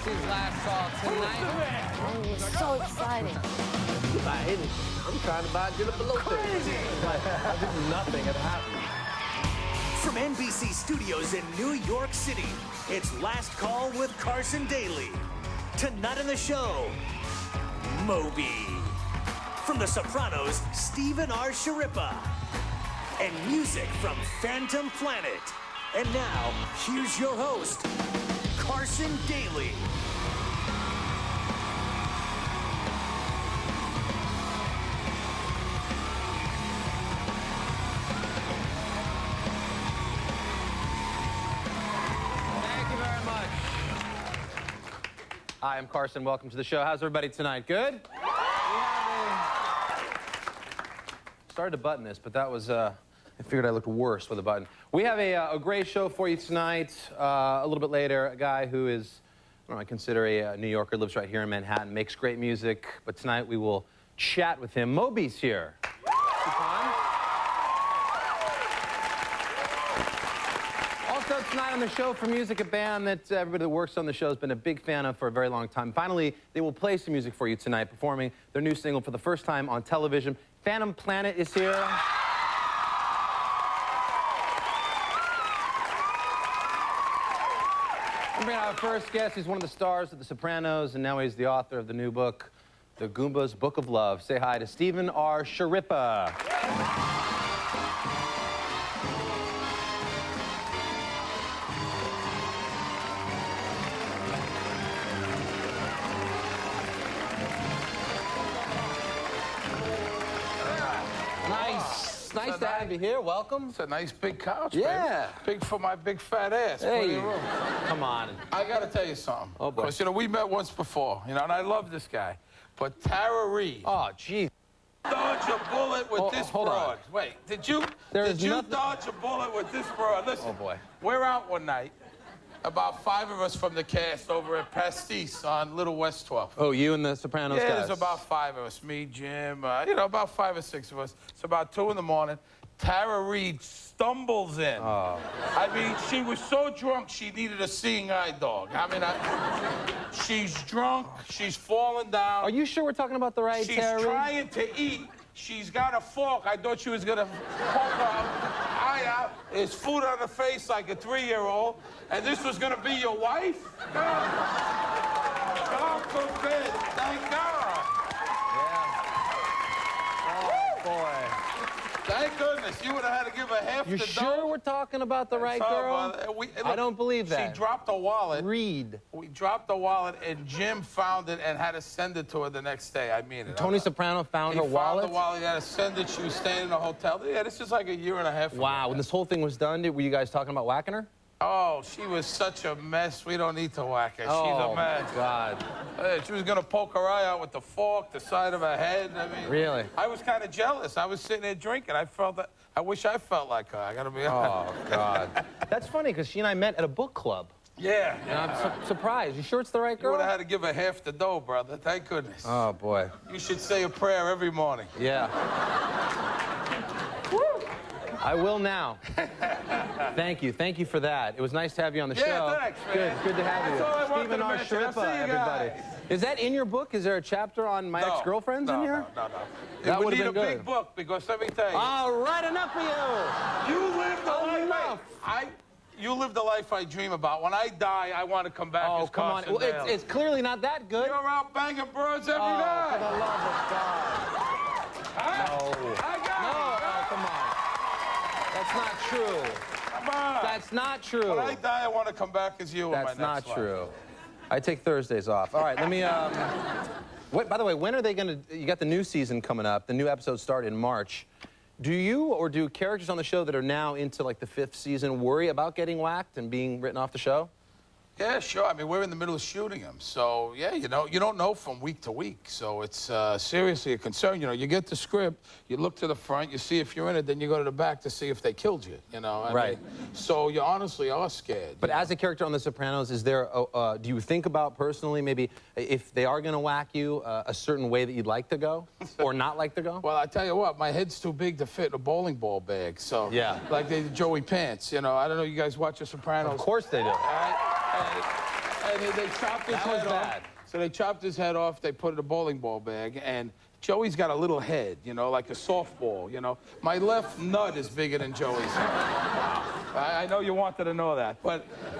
NBC's Last Call tonight. Oh, it's so exciting. Buy anything. I'm trying to buy Jennifer Lopez. Crazy! As if nothing had happened. From NBC Studios in New York City, it's Last Call with Carson Daly. Tonight on the show, Moby. From The Sopranos, Stephen R. Schirripa. And music from Phantom Planet. And now, here's your host, Carson Daly. Thank you very much. Hi, I'm Carson. Welcome to the show. How's everybody tonight? Good? Started to button this, but that was, I figured I looked worse with a button. We have a great show for you tonight. A little bit later, a guy who is, I don't know, I consider a New Yorker, lives right here in Manhattan, makes great music. But tonight we will chat with him. Moby's here. Also tonight on the show for music, a band that everybody that works on the show has been a big fan of for a very long time. Finally, they will play some music for you tonight, performing their new single for the first time on television. Phantom Planet is here. We're bringing our first guest. He's one of the stars of The Sopranos, and now he's the author of the new book, The Goomba's Book of Love. Say hi to Stephen R. Schirripa. Nice to have you here. Welcome. It's a nice big couch, Yeah. baby. Big for my big fat ass. Plenty Hey, of room. come on. I got to tell you something. Oh, boy. Because, we met once before, and I love this guy. But Tara Reid Oh, gee. dodge a bullet with this hold on. broad. Wait, did you nothing- dodge a bullet with this broad? Listen, Oh, boy. we're out one night, about 5 of us from the cast over at Pastis on Little West 12. Oh, you and the Sopranos Yeah, guys. there's about 5 of us. Me, Jim, about 5 or 6 of us. It's about 2 in the morning. Tara Reid stumbles in. Oh. I mean, she was so drunk she needed a seeing eye dog. I mean, she's drunk. She's falling down. Are you sure we're talking about the right She's Tara Reid? trying to eat. She's got a fork. I thought she was gonna poke her eye out. There's food on her face like a 3-year-old. And this was gonna be your wife? God forbid. Thank God. Oh, boy. Thank goodness. You would have had to give her half You the sure dough. we're talking about the right So, girl? I don't believe that. She dropped a wallet. Reid. We dropped the wallet, and Jim found it and had to send it to her the next day. I mean it. Tony Soprano found her He wallet? found the wallet. He had to send it. She was staying in a hotel. Yeah, this is like a year and a half ago. Wow, when this whole thing was done, were you guys talking about whacking her? Oh, she was such a mess. We don't need to whack her. She's Oh, a mess. my God. She was going to poke her eye out with the fork, the side of her head. I mean, Really? I was kind of jealous. I was sitting there drinking. I wish I felt like her. I got to be honest. Oh, God. That's funny, because she and I met at a book club. Yeah. And I'm surprised. You sure it's the right You girl? would have had to give her half the dough, brother. Thank goodness. Oh, boy. You should say a prayer every morning. Yeah. I will now. Thank you. Thank you for that. It was nice to have you on the show. Yeah, thanks, man. Good to have you. That's all I wanted Stephen to R. mention. I'll see Schirripa, you everybody. guys. Is that in your book? Is there a chapter on my ex-girlfriends in here? No. That It would would've need a been good. big book, because let me tell you. All right, enough of you. You live the life. Enough. You live the life I dream about. When I die, I want to come back Oh, as come on. Carson Well, Daly. it's clearly not that good. You're out banging birds every Oh, for night. the love of God. Huh? No. I got No, it. oh, come on. That's not true. Come on. That's not true. When I die, I want to come back as you in my That's next not life. true. I take Thursdays off. All right, let me, by the way, when are they going to, you got the new season coming up. The new episodes start in March. Do you or do characters on the show that are now into like the 5th season worry about getting whacked and being written off the show? Yeah, sure. I mean, we're in the middle of shooting them. So, yeah, you don't know from week to week. So it's seriously a concern. You get the script, you look to the front, you see if you're in it, then you go to the back to see if they killed you, Right. So you honestly are scared. But as a character on The Sopranos, is there, do you think about personally maybe if they are going to whack you, a certain way that you'd like to go or not like to go? Well, I tell you what, my head's too big to fit in a bowling ball bag. So, yeah. Like they did Joey Pants, I don't know, you guys watch The Sopranos? Of course they do. and they chopped his head off. So they chopped his head off. They put it in a bowling ball bag, and Joey's got a little head, you know, like a softball, you know. My left nut is bigger than Joey's head. I know you wanted to know that,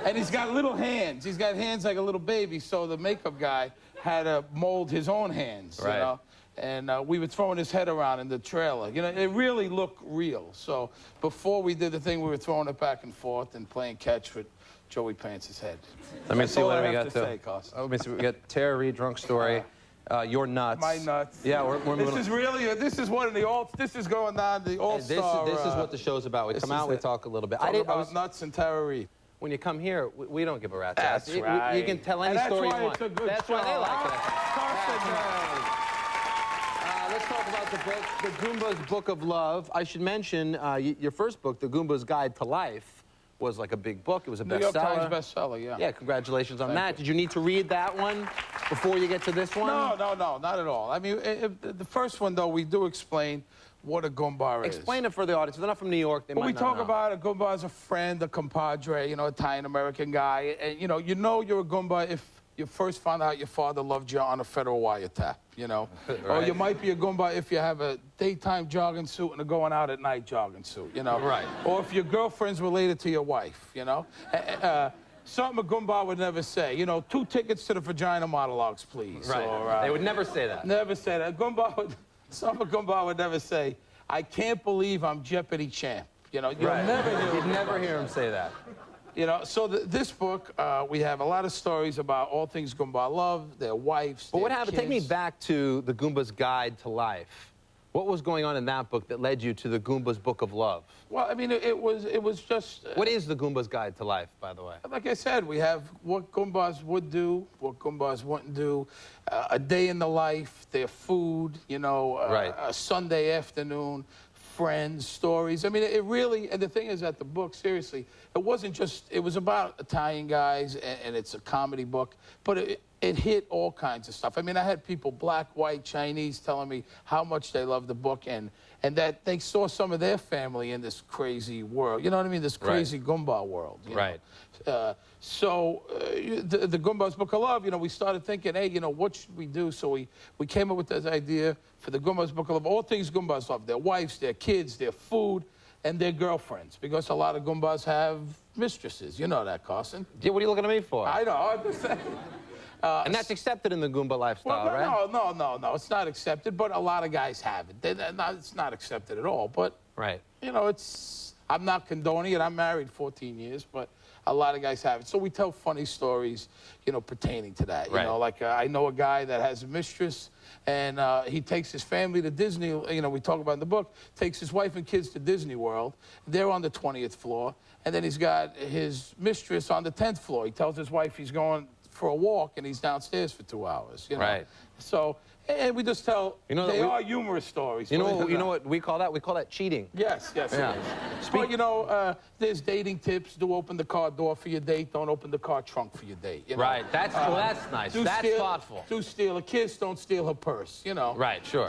and he's got little hands. He's got hands like a little baby, so the makeup guy had to mold his own hands, you know. And we were throwing his head around in the trailer. You know, it really looked real. So before we did the thing, we were throwing it back and forth and playing catch with Joey Pants' head. Let me see what we got to say, Carson. Let me see. We got Tara Reid, Drunk Story. Your nuts. My nuts. Yeah, we're this is really, this is one of the this is going on, the all-star. This is what the show's about. We come out, we talk a little bit. I was nuts and Tara Reid. When you come here, we don't give a rat's ass. That's right. You can tell any story you want. That's why they like it. Carson. Let's talk about the book, The Goomba's Book of Love. I should mention your first book, The Goomba's Guide to Life, was like a big book. It was a bestseller. New York Times bestseller, yeah. Yeah, congratulations on that. Did you need to read that one before you get to this one? No, not at all. I mean, the first one, though, we do explain what a Goomba is. Explain it for the audience. If they're not from New York, they might not know. We talk about a Goomba as a friend, a compadre, you know, Italian-American guy. And, you know you're a Goomba if you first found out your father loved you on a federal wiretap, you know. Right. Or you might be a Goomba if you have a daytime jogging suit and a going out at night jogging suit, you know. Right. Or if your girlfriend's related to your wife, you know. Something a Goomba would never say. You know, 2 tickets to the vagina monologues, please. Right. Or, they would never say that. Never say that. Something a Goomba would never say, I can't believe I'm Jeopardy champ. You know, you'll never hear You'd never hear him say that. You know, so this book, we have a lot of stories about all things Goomba love, their wives, But their what happened? kids. Take me back to The Goomba's Guide to Life. What was going on in that book that led you to The Goomba's Book of Love? Well, I mean, it was just... What is The Goomba's Guide to Life, by the way? Like I said, we have what Goombas would do, what Goombas wouldn't do, a day in the life, their food, you know, a Sunday afternoon, friends, stories. I mean, it really, and the thing is that the book, seriously, it wasn't just, it was about Italian guys, and it's a comedy book, but it hit all kinds of stuff. I mean, I had people, black, white, Chinese, telling me how much they loved the book and that they saw some of their family in this crazy world. You know what I mean? This crazy Goomba world. You know? So the Goomba's Book of Love, you know, we started thinking, hey, you know, what should we do? So we came up with this idea for the Goomba's Book of Love. All things Goombas love, their wives, their kids, their food, and their girlfriends. Because a lot of Goombas have mistresses. You know that, Carson. Yeah, what are you looking at me for? I know, I'm just saying. And that's accepted in the Goomba lifestyle, right? No, it's not accepted, but a lot of guys have it. It's not accepted at all, but, you know, I'm not condoning it. I'm married 14 years, but a lot of guys have it. So we tell funny stories, you know, pertaining to that. You know, like I know a guy that has a mistress, and he takes his family to Disney. You know, we talk about in the book, takes his wife and kids to Disney World. They're on the 20th floor, and then he's got his mistress on the 10th floor. He tells his wife he's going for a walk, and he's downstairs for 2 hours. You know? So, and we just tell. You know, they are humorous stories. You know what we call that? We call that cheating. Yes. But you know, there's dating tips. Do open the car door for your date. Don't open the car trunk for your date. You know? Right. That's nice. That's thoughtful. Do steal a kiss. Don't steal her purse. You know. Right. Sure.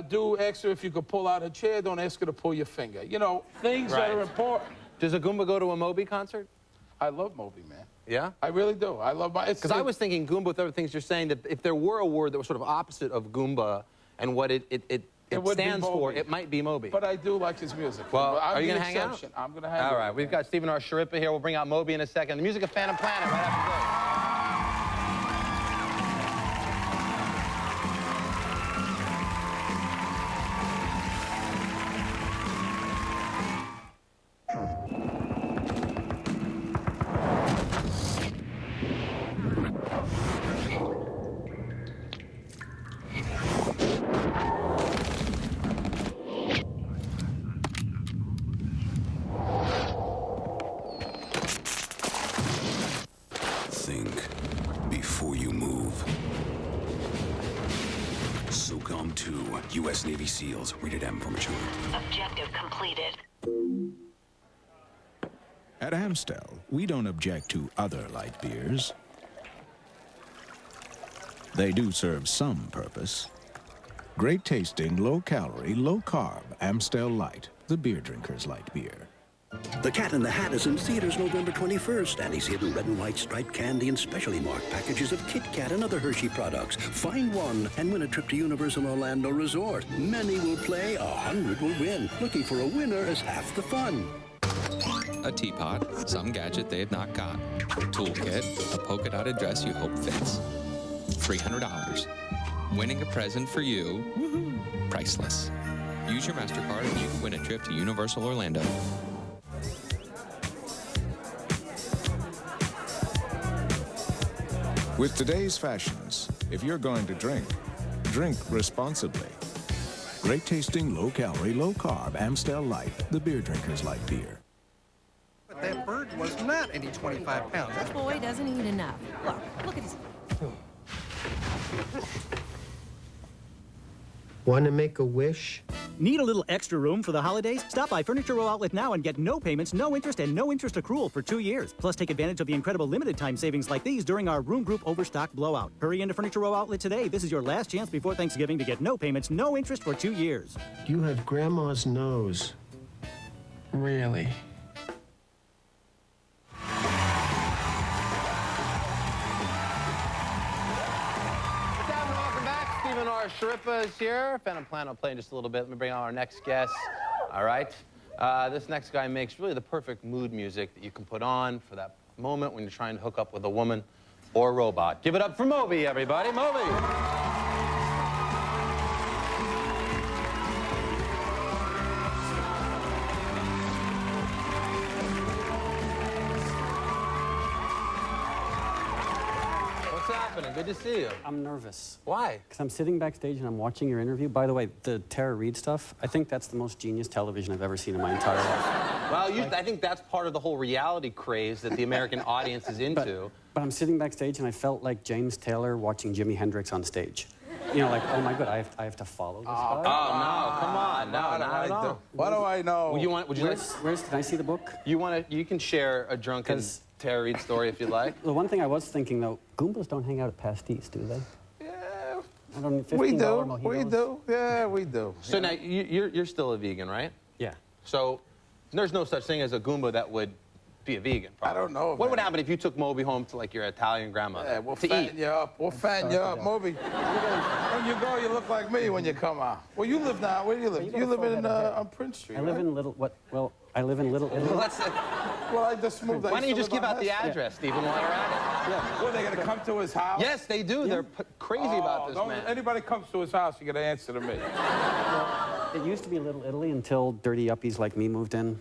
Do ask her if you could pull out her chair. Don't ask her to pull your finger. You know, things that are important. Does a Goomba go to a Moby concert? I love Moby, man. Yeah? I really do. I love my... Because I was thinking Goomba with other things you're saying, that if there were a word that was sort of opposite of Goomba and what it stands for, it might be Moby. But I do like his music. Well, are you going to hang out? I'm going to hang out. All right. We've got Stephen R. Schirripa here. We'll bring out Moby in a second. The music of Phantom Planet right after this. Think before you move. SOCOM 2, U.S. Navy SEALs, rated M for mature. Objective completed. At Amstel, we don't object to other light beers. They do serve some purpose. Great tasting, low calorie, low carb Amstel Light, the beer drinker's light beer. The Cat in the Hat is in theaters November 21st, and he's hidden red and white striped candy and specially marked packages of Kit Kat and other Hershey products. Find one and win a trip to Universal Orlando Resort. Many will play, 100 will win. Looking for a winner is half the fun. A teapot, some gadget they've not got. Toolkit, a polka dotted dress you hope fits. $300. Winning a present for you, woohoo, priceless. Use your MasterCard and you can win a trip to Universal Orlando. With today's fashions, if you're going to drink, drink responsibly. Great tasting, low-calorie, low-carb Amstel Light. The beer drinkers like beer. But that bird was not any 25 pounds. This boy doesn't eat enough. Look at his... Want to make a wish? Need a little extra room for the holidays? Stop by Furniture Row Outlet now and get no payments, no interest, and no interest accrual for 2 years. Plus, take advantage of the incredible limited time savings like these during our room group overstock blowout. Hurry into Furniture Row Outlet today. This is your last chance before Thanksgiving to get no payments, no interest for 2 years. You have Grandma's nose. Really? Schirripa is here. Phantom Plan will play in just a little bit. Let me bring on our next guest. All right. This next guy makes really the perfect mood music that you can put on for that moment when you're trying to hook up with a woman or robot. Give it up for Moby, everybody. Moby. Good to see you. I'm nervous. Why? Because I'm sitting backstage and I'm watching your interview. By the way, the Tara Reid stuff, I think that's the most genius television I've ever seen in my entire life. Well, I think that's part of the whole reality craze that the American audience is into. But I'm sitting backstage and I felt like James Taylor watching Jimi Hendrix on stage. You know, like, oh my God, I have to follow this guy. Oh, no, come on. No, not at all. What do I know? Would you like... Can I see the book? You can share a drunken Tara Reid story if you'd like. The one thing I was thinking, though, Goombas don't hang out at pasties, do they? Yeah, I don't need we do. mojitos. We do. Yeah, we do. So now, you're still a vegan, right? Yeah. So there's no such thing as a Goomba that would be a vegan, probably. I don't know. What would happen if you took Moby home to, like, your Italian grandmother Yeah, we'll to fatten eat? you up. We'll fatten you up, Moby. When you go, you look like me when you come out. Well, you live now. Where do you live? You live in on Prince Street, I live in Little... What? Well, I live in Little Italy. Well, I just moved. Why don't you just give out the address, Stephen, while you're at it? Yeah. Well, they're going to come to his house? Yes, they do. They're crazy about this, man. Anybody comes to his house, you got to answer to me. Well, it used to be Little Italy until dirty yuppies like me moved in.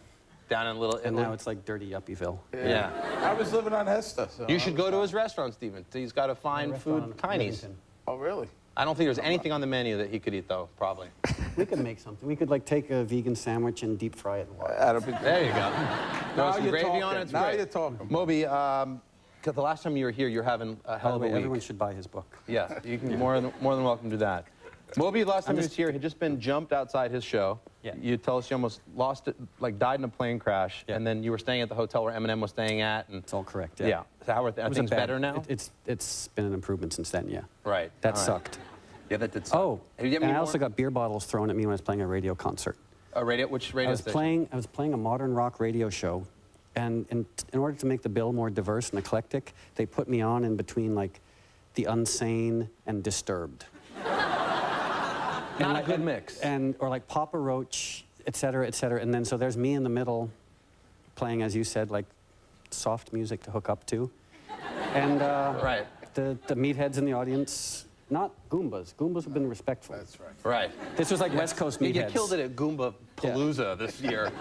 Down in Little Italy? And now it's like dirty Yuppieville. Yeah. I was living on Hester. So you should go to his restaurant, Stephen. He's got a fine food, Tiny's. Oh, really? I don't think there's anything on the menu that he could eat, though, probably. We could make something. We could, like, take a vegan sandwich and deep fry it in water. There you go. Now some you're gravy talking. on it. It's Now great. you're talking. Moby, the last time you were here, you're having a hell of a week. Everyone should buy his book. Yeah, you can more than welcome to do that. Moby, last time he was here, had just been jumped outside his show. Yeah. You tell us you almost lost it, like died in a plane crash, and then you were staying at the hotel where Eminem was staying at. And it's all correct. Yeah. Yeah. So how are things better now? It's been an improvement since then. Yeah. Right. That sucked. Yeah, that did suck. Oh, and I also got beer bottles thrown at me when I was playing a radio concert. A radio? Which radio station? I was playing a modern rock radio show, and in order to make the bill more diverse and eclectic, they put me on in between, like, the Unsane and Disturbed. Not a good mix. Or like Papa Roach, et cetera, and then so there's me in the middle playing, as you said, like soft music to hook up to. And right. the meatheads in the audience, not Goombas. Goombas have been respectful. That's right. Right. This was like West Coast meatheads. You killed it at Goomba Palooza this year.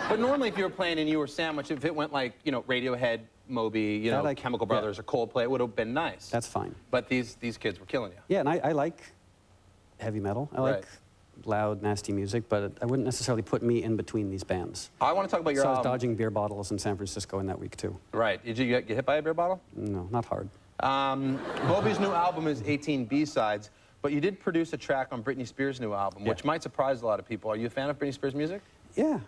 But normally if you were playing and you were sandwiched, if it went like, you know, Radiohead, Moby, Chemical Brothers, or Coldplay, it would have been nice. That's fine. But these kids were killing you. Yeah, and I like heavy metal. I like loud, nasty music, but I wouldn't necessarily put me in between these bands. I want to talk about your album. album. I was dodging beer bottles in San Francisco in that week, too. Right. Did you get hit by a beer bottle? No, not hard. Moby's new album is 18 B-sides, but you did produce a track on Britney Spears' new album, which might surprise a lot of people. Are you a fan of Britney Spears' music? Yeah.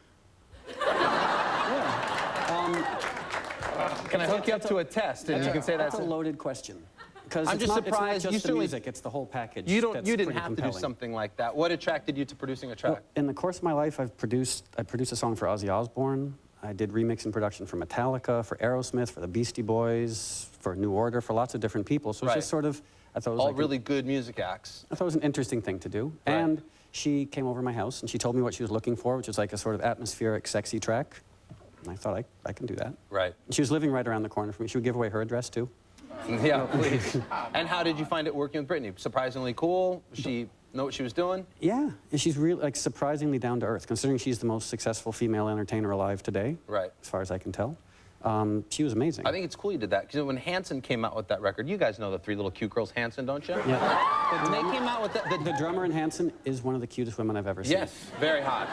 Can I hook you up to a test and you can say that's a loaded question? Because I'm just surprised. It's not just the music, it's the whole package. You didn't have compelling. to do something like that. What attracted you to producing a track? Well, in the course of my life, I produced a song for Ozzy Osbourne. I did remix and production for Metallica, for Aerosmith, for the Beastie Boys, for New Order, for lots of different people. So it's just sort of, I thought it was all like really good music acts. I thought it was an interesting thing to do. Right. And she came over to my house and she told me what she was looking for, which was like a sort of atmospheric, sexy track. And I thought, I can do that. Right. And she was living right around the corner from me. She would give away her address, too. Yeah, please. And how did you find it working with Brittany? Surprisingly cool? She know what she was doing? Yeah, and she's really, like, surprisingly down to earth, considering she's the most successful female entertainer alive today. Right. As far as I can tell. She was amazing. I think it's cool you did that, because when Hanson came out with that record, you guys know the three little cute girls Hanson, don't you? Yeah. When they came out with that... The drummer in Hanson is one of the cutest women I've ever seen. Yes, very hot.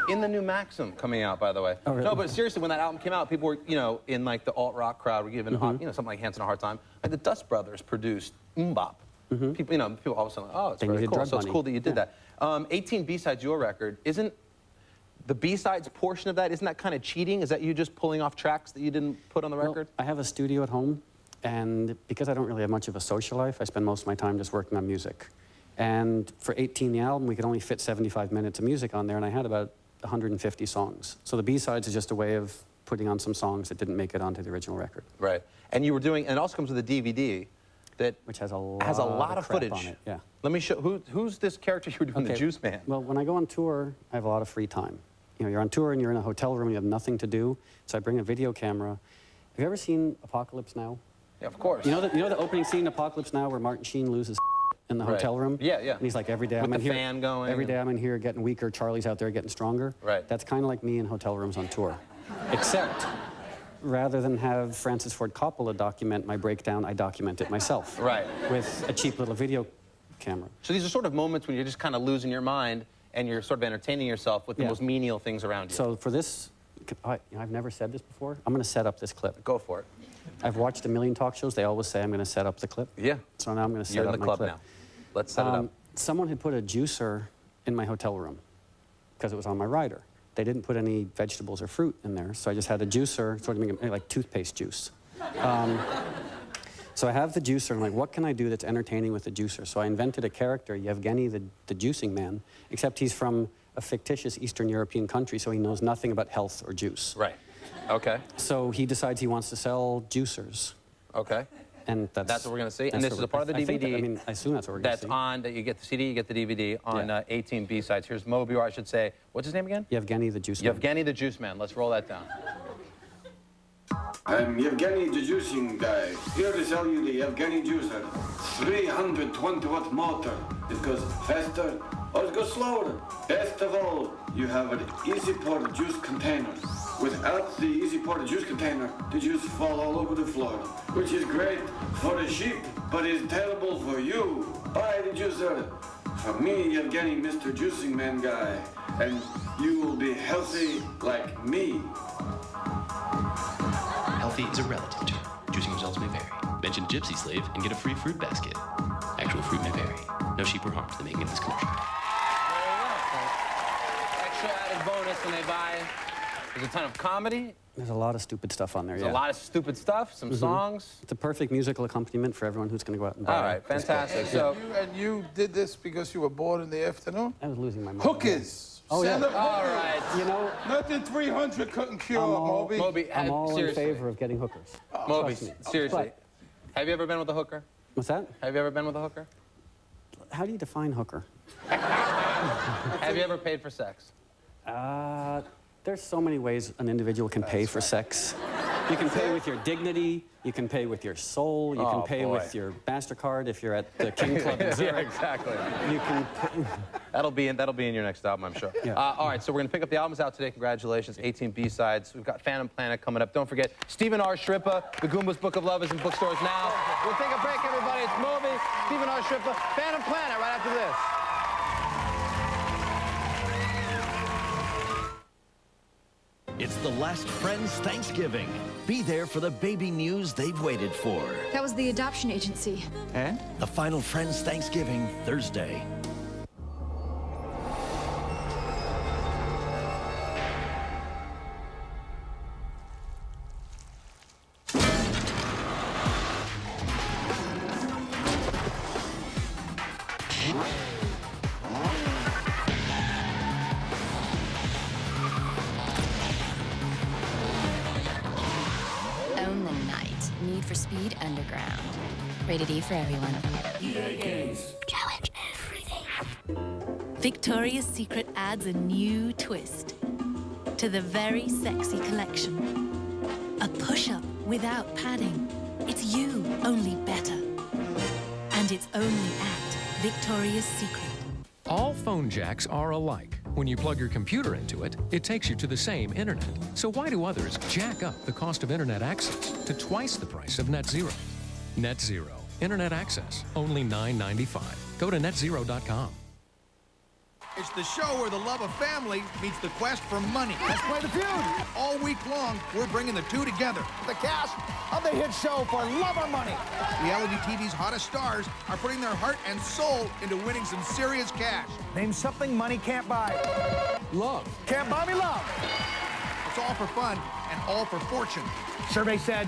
In the new Maxim coming out, by the way. Oh, really? No, but seriously, when that album came out, people were, you know, in like the alt-rock crowd were giving, you know, something like Hanson a hard time. Like the Dust Brothers produced Bop. People, you know, people all of a sudden, oh, it's They really needed cool. drug So it's money. cool that you did that. 18 B-Sides, your record, isn't the B-Sides portion of that, isn't that kind of cheating? Is that you just pulling off tracks that you didn't put on the record? Well, I have a studio at home, and because I don't really have much of a social life, I spend most of my time just working on music. And for 18, the album, we could only fit 75 minutes of music on there, and I had about 150 songs. So the B-Sides is just a way of putting on some songs that didn't make it onto the original record. Right. And you were doing, and it also comes with a DVD that which has a lot of crap footage on it. Yeah. Let me show, who's this character you were doing, the Juice Man? Well, when I go on tour, I have a lot of free time. You know, you're on tour and you're in a hotel room, you have nothing to do, so I bring a video camera. Have you ever seen Apocalypse Now? Yeah, of course. You know the opening scene in Apocalypse Now where Martin Sheen loses in the hotel room? Yeah, yeah. And he's like, every day With I'm in the here. fan going Every and- day I'm in here getting weaker, Charlie's out there getting stronger. Right. That's kind of like me in hotel rooms on tour. Except, rather than have Francis Ford Coppola document my breakdown, I document it myself. Right. With a cheap little video camera. So these are sort of moments when you're just kind of losing your mind and you're sort of entertaining yourself with the most menial things around you. So for this, I've never said this before. I'm going to set up this clip. Go for it. I've watched a million talk shows. They always say I'm going to set up the clip. Yeah. So now I'm going to set You're up in the my club clip. now. Let's set it up. Someone had put a juicer in my hotel room because it was on my rider. They didn't put any vegetables or fruit in there, so I just had a juicer, sort of like toothpaste juice. So I have the juicer, and I'm like, what can I do that's entertaining with the juicer? So I invented a character, Yevgeny the juicing man, except he's from a fictitious Eastern European country, so he knows nothing about health or juice. Right. Okay. So he decides he wants to sell juicers. Okay. And that's what we're going to see. And this is a part of the DVD. I assume that's what we're going to see. That's on, that you get the CD, you get the DVD on 18 B-Sides. Here's Moby, or I should say, what's his name again? Yevgeny the Juice Man. Yevgeny the Juice Man. Let's roll that down. I'm Yevgeny the juicing guy, here to sell you the Yevgeny juicer. 320-watt motor. It goes faster or it goes slower. Best of all, you have an easy pour juice container. Without the easy pour juice container, the juice fall all over the floor, which is great for the sheep, but is terrible for you. Buy the juicer. From me, Yevgeny, Mr. Juicing Man guy, and you will be healthy like me. Healthy is a relative term. Juicing results may vary. Mention Gypsy Slave and get a free fruit basket. Actual fruit may vary. No sheep were harmed in the making of this commercial. Extra added bonus when they buy. There's a ton of comedy. There's a lot of stupid stuff on there, There's a lot of stupid stuff, some songs. It's a perfect musical accompaniment for everyone who's going to go out and buy All right, this fantastic. book. So, And you did this because you were bored in the afternoon? I was losing my mind. Hookers! Oh, Send yeah. up all hookers. right. You know, Nothing 300 couldn't cure, Moby. Moby, I'm all seriously. in favor of getting hookers. Moby, Trust me. seriously. Have you ever been with a hooker? What's that? Have you ever been with a hooker? How do you define hooker? Have you ever paid for sex? There's so many ways an individual can pay for sex. You can pay with your dignity, you can pay with your soul, you can pay with your MasterCard if you're at the King Club in Zurich. Yeah, exactly. You can That'll be in your next album, I'm sure. Yeah. All right, so we're going to pick up the albums out today. Congratulations, 18 B-Sides. We've got Phantom Planet coming up. Don't forget, Stephen R. Schirripa, The Goomba's Book of Love is in bookstores now. We'll take a break, everybody. It's Moby, Stephen R. Schirripa, Phantom Planet right after this. It's the last Friends Thanksgiving. Be there for the baby news they've waited for. That was the adoption agency. And the final Friends Thanksgiving, Thursday. Rated E for everyone. EA Games. Challenge everything. Victoria's Secret adds a new twist to the very sexy collection. A push-up without padding. It's you, only better. And it's only at Victoria's Secret. All phone jacks are alike. When you plug your computer into it, it takes you to the same internet. So why do others jack up the cost of internet access to twice the price of Net Zero? Net Zero. Internet access, only $9.95. Go to netzero.com. It's the show where the love of family meets the quest for money. Let's play the feud. All week long, we're bringing the two together. The cast of the hit show for Love or Money. Reality TV's hottest stars are putting their heart and soul into winning some serious cash. Name something money can't buy. Love. Can't buy me love. It's all for fun and all for fortune. Survey said...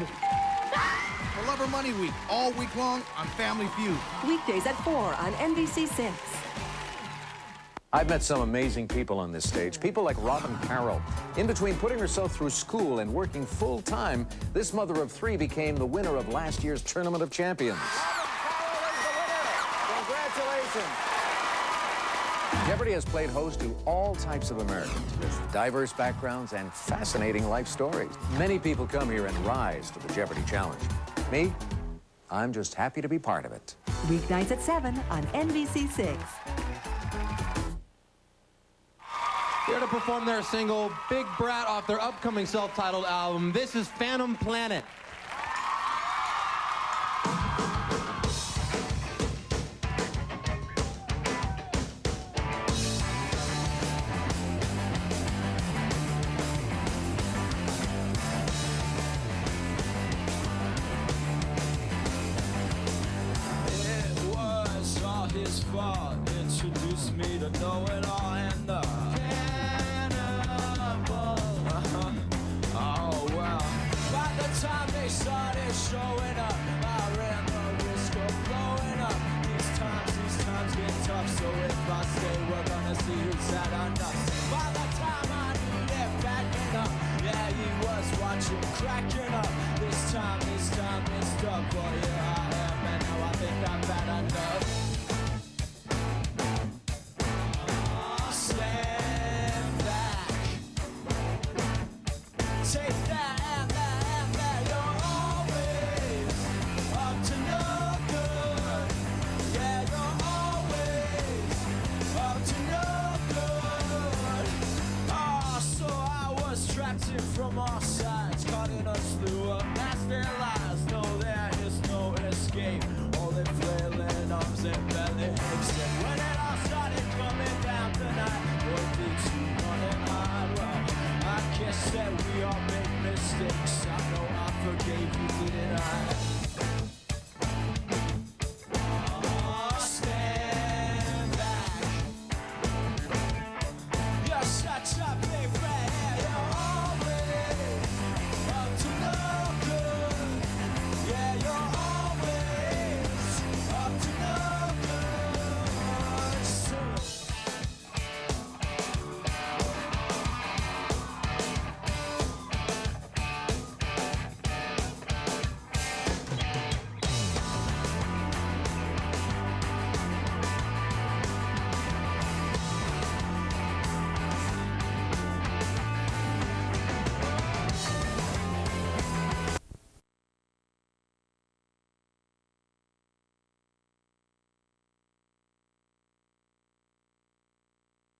For Love or Money Week, all week long on Family Feud. Weekdays at 4 on NBC6. I've met some amazing people on this stage, people like Robin Carroll. In between putting herself through school and working full-time, this mother of three became the winner of last year's Tournament of Champions. Robin Carroll is the winner! Congratulations! Jeopardy has played host to all types of Americans with diverse backgrounds and fascinating life stories. Many people come here and rise to the Jeopardy challenge. Me, I'm just happy to be part of it. Weeknights at 7 on NBC6. Here to perform their single, Big Brat, off their upcoming self-titled album. This is Phantom Planet. It was all his fault. Introduced me to knowing all and the time they started showing up, I ran the risk of blowing up. These times get tough, so if I stay, we're gonna see who's had enough. By the time I needed backing up, yeah, he was watching cracking up.